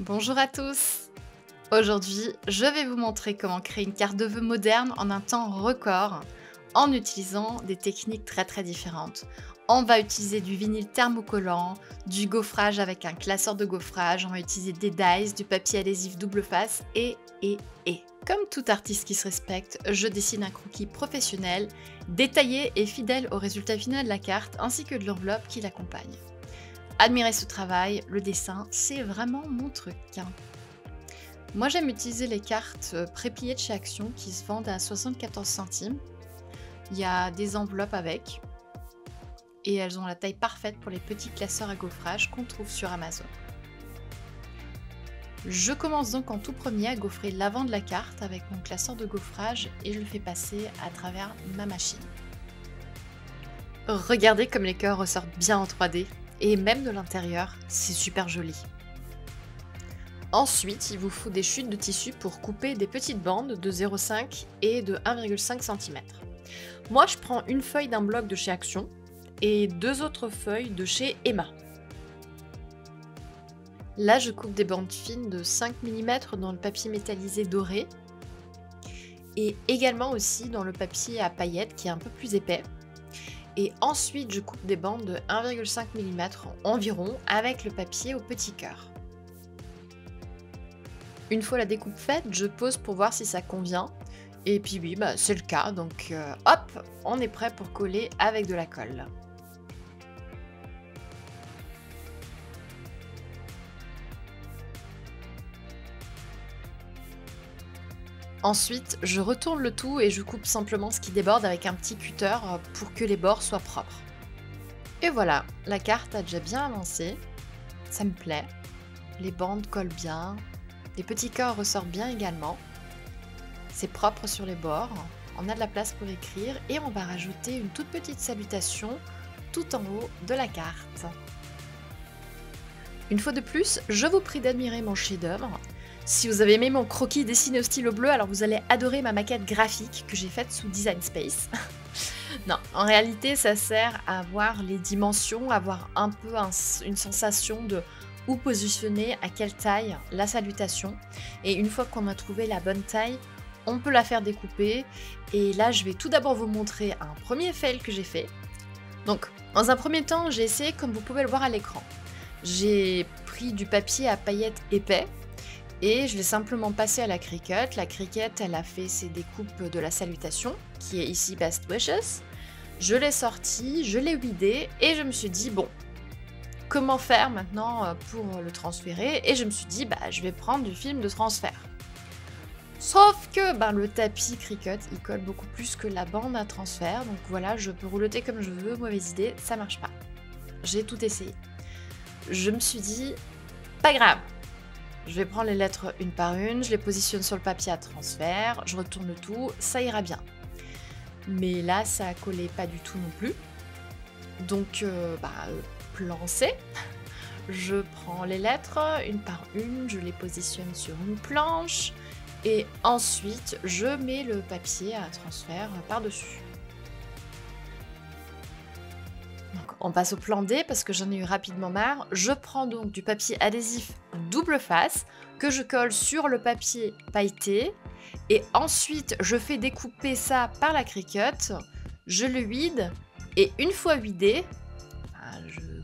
Bonjour à tous! Aujourd'hui, je vais vous montrer comment créer une carte de vœux moderne en un temps record en utilisant des techniques très différentes. On va utiliser du vinyle thermocollant, du gaufrage avec un classeur de gaufrage, on va utiliser des dies, du papier adhésif double face et. Comme tout artiste qui se respecte, je dessine un croquis professionnel, détaillé et fidèle au résultat final de la carte ainsi que de l'enveloppe qui l'accompagne. Admirez ce travail, le dessin, c'est vraiment mon truc. Moi j'aime utiliser les cartes prépliées de chez Action qui se vendent à 74 centimes. Il y a des enveloppes avec et elles ont la taille parfaite pour les petits classeurs à gaufrage qu'on trouve sur Amazon. Je commence donc en tout premier à gaufrer l'avant de la carte avec mon classeur de gaufrage et je le fais passer à travers ma machine. Regardez comme les cœurs ressortent bien en 3D. Et même de l'intérieur, c'est super joli. Ensuite, il vous faut des chutes de tissu pour couper des petites bandes de 0,5 et de 1,5 cm. Moi, je prends une feuille d'un bloc de chez Action et deux autres feuilles de chez Emma. Là, je coupe des bandes fines de 5 mm dans le papier métallisé doré et également aussi dans le papier à paillettes qui est un peu plus épais. Et ensuite, je coupe des bandes de 1,5 mm environ avec le papier au petit cœur. Une fois la découpe faite, je pose pour voir si ça convient. Et puis oui, c'est le cas, donc hop, on est prêt pour coller avec de la colle. Ensuite, je retourne le tout et je coupe simplement ce qui déborde avec un petit cutter pour que les bords soient propres. Et voilà, la carte a déjà bien avancé, ça me plaît, les bandes collent bien, les petits cœurs ressortent bien également, c'est propre sur les bords, on a de la place pour écrire et on va rajouter une toute petite salutation tout en haut de la carte. Une fois de plus, je vous prie d'admirer mon chef-d'œuvre. Si vous avez aimé mon croquis dessiné au stylo bleu, alors vous allez adorer ma maquette graphique que j'ai faite sous Design Space. Non, en réalité, ça sert à voir les dimensions, avoir un peu une sensation de où positionner, à quelle taille la salutation. Et une fois qu'on a trouvé la bonne taille, on peut la faire découper. Et là, je vais tout d'abord vous montrer un premier fail que j'ai fait. Donc, dans un premier temps, j'ai essayé comme vous pouvez le voir à l'écran. J'ai pris du papier à paillettes épais. Et je l'ai simplement passé à la Cricut. La Cricut, elle a fait ses découpes de la salutation, qui est ici Best Wishes. Je l'ai sorti, je l'ai huilé et je me suis dit, bon, comment faire maintenant pour le transférer? Et je me suis dit, je vais prendre du film de transfert. Sauf que le tapis Cricut, il colle beaucoup plus que la bande à transfert. Donc voilà, je peux rouloter comme je veux, mauvaise idée, ça marche pas. J'ai tout essayé. Je me suis dit, pas grave. Je vais prendre les lettres une par une, je les positionne sur le papier à transfert, je retourne le tout, ça ira bien. Mais là, ça collait pas du tout non plus. Donc, plan C, je prends les lettres une par une, je les positionne sur une planche et ensuite, je mets le papier à transfert par-dessus. On passe au plan D parce que j'en ai eu rapidement marre. Je prends donc du papier adhésif double face que je colle sur le papier pailleté et ensuite je fais découper ça par la Cricut, je le vide et une fois vidé,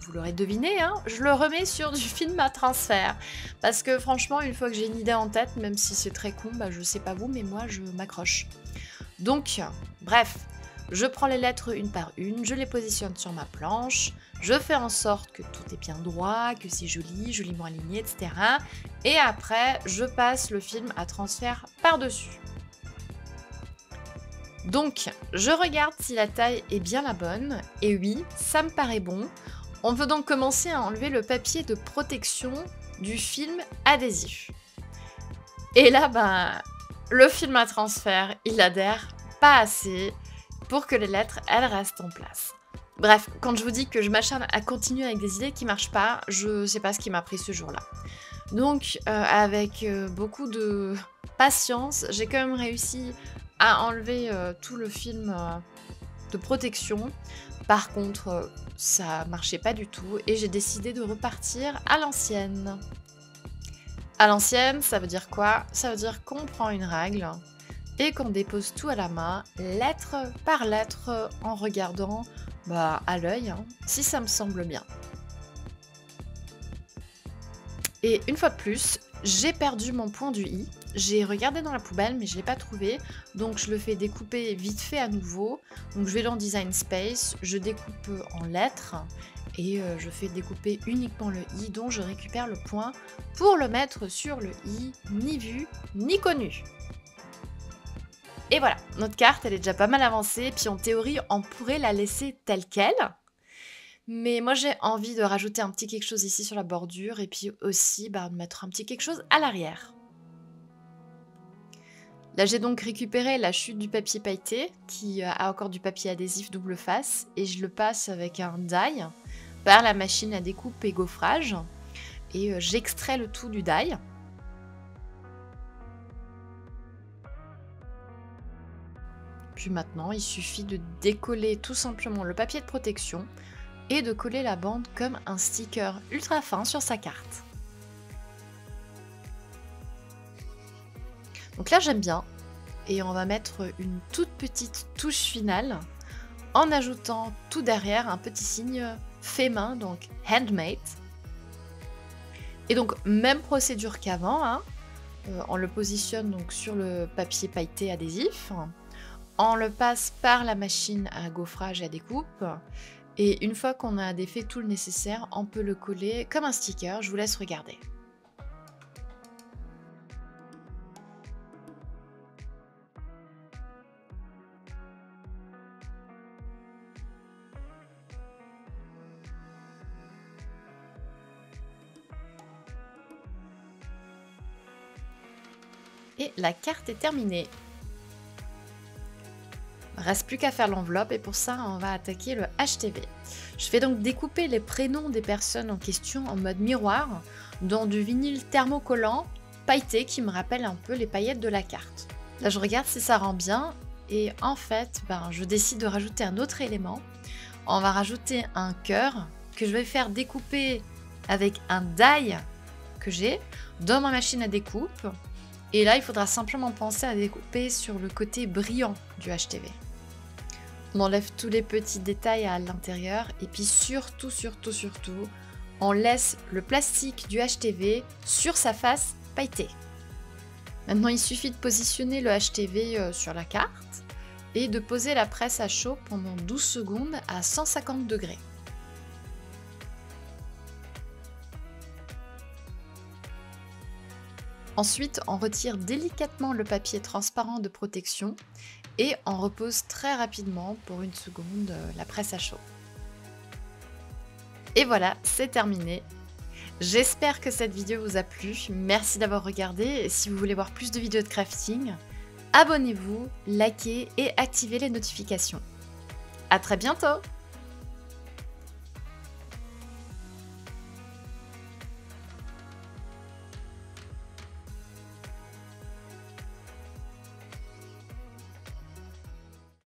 vous l'aurez deviné, je le remets sur du film à transfert parce que franchement une fois que j'ai une idée en tête, même si c'est très con, je sais pas vous mais moi je m'accroche. Donc bref. Je prends les lettres une par une, je les positionne sur ma planche, je fais en sorte que tout est bien droit, que c'est joli, joliment aligné, etc. Et après, je passe le film à transfert par-dessus. Donc, je regarde si la taille est bien la bonne, et oui, ça me paraît bon. On veut donc commencer à enlever le papier de protection du film adhésif. Et là, le film à transfert, il adhère pas assez pour que les lettres, elles restent en place. Bref, quand je vous dis que je m'acharne à continuer avec des idées qui marchent pas, je sais pas ce qui m'a pris ce jour-là. Donc, avec beaucoup de patience, j'ai quand même réussi à enlever tout le film de protection. Par contre, ça marchait pas du tout et j'ai décidé de repartir à l'ancienne. À l'ancienne, ça veut dire quoi? Ça veut dire qu'on prend une règle et qu'on dépose tout à la main, lettre par lettre, en regardant à l'œil, hein, si ça me semble bien. Et une fois de plus, j'ai perdu mon point du i. J'ai regardé dans la poubelle, mais je ne l'ai pas trouvé. Donc je le fais découper vite fait à nouveau. Donc je vais dans Design Space, je découpe en lettres et je fais découper uniquement le i, dont je récupère le point pour le mettre sur le i, ni vu ni connu. Et voilà, notre carte, elle est déjà pas mal avancée. Puis en théorie, on pourrait la laisser telle qu'elle. Mais moi, j'ai envie de rajouter un petit quelque chose ici sur la bordure et puis aussi de mettre un petit quelque chose à l'arrière. Là, j'ai donc récupéré la chute du papier pailleté qui a encore du papier adhésif double face et je le passe avec un die par la machine à découpe et gaufrage et j'extrais le tout du die. Puis maintenant, il suffit de décoller tout simplement le papier de protection et de coller la bande comme un sticker ultra fin sur sa carte. Donc là j'aime bien et on va mettre une toute petite touche finale en ajoutant tout derrière un petit signe fait main, donc handmade. Et donc même procédure qu'avant, hein, on le positionne donc sur le papier pailleté adhésif, on le passe par la machine à gaufrage et à découpe. Et une fois qu'on a défait tout le nécessaire, on peut le coller comme un sticker. Je vous laisse regarder. Et la carte est terminée. Reste plus qu'à faire l'enveloppe et pour ça on va attaquer le HTV. Je vais donc découper les prénoms des personnes en question en mode miroir dans du vinyle thermocollant pailleté qui me rappelle un peu les paillettes de la carte. Là je regarde si ça rend bien et en fait je décide de rajouter un autre élément. On va rajouter un cœur que je vais faire découper avec un die que j'ai dans ma machine à découpe. Et là il faudra simplement penser à découper sur le côté brillant du HTV. On enlève tous les petits détails à l'intérieur et puis surtout, on laisse le plastique du HTV sur sa face pailletée. Maintenant, il suffit de positionner le HTV sur la carte et de poser la presse à chaud pendant 12 secondes à 150 degrés. Ensuite, on retire délicatement le papier transparent de protection et on repose très rapidement pour une seconde la presse à chaud. Et voilà, c'est terminé. J'espère que cette vidéo vous a plu. Merci d'avoir regardé et si vous voulez voir plus de vidéos de crafting, abonnez-vous, likez et activez les notifications. À très bientôt!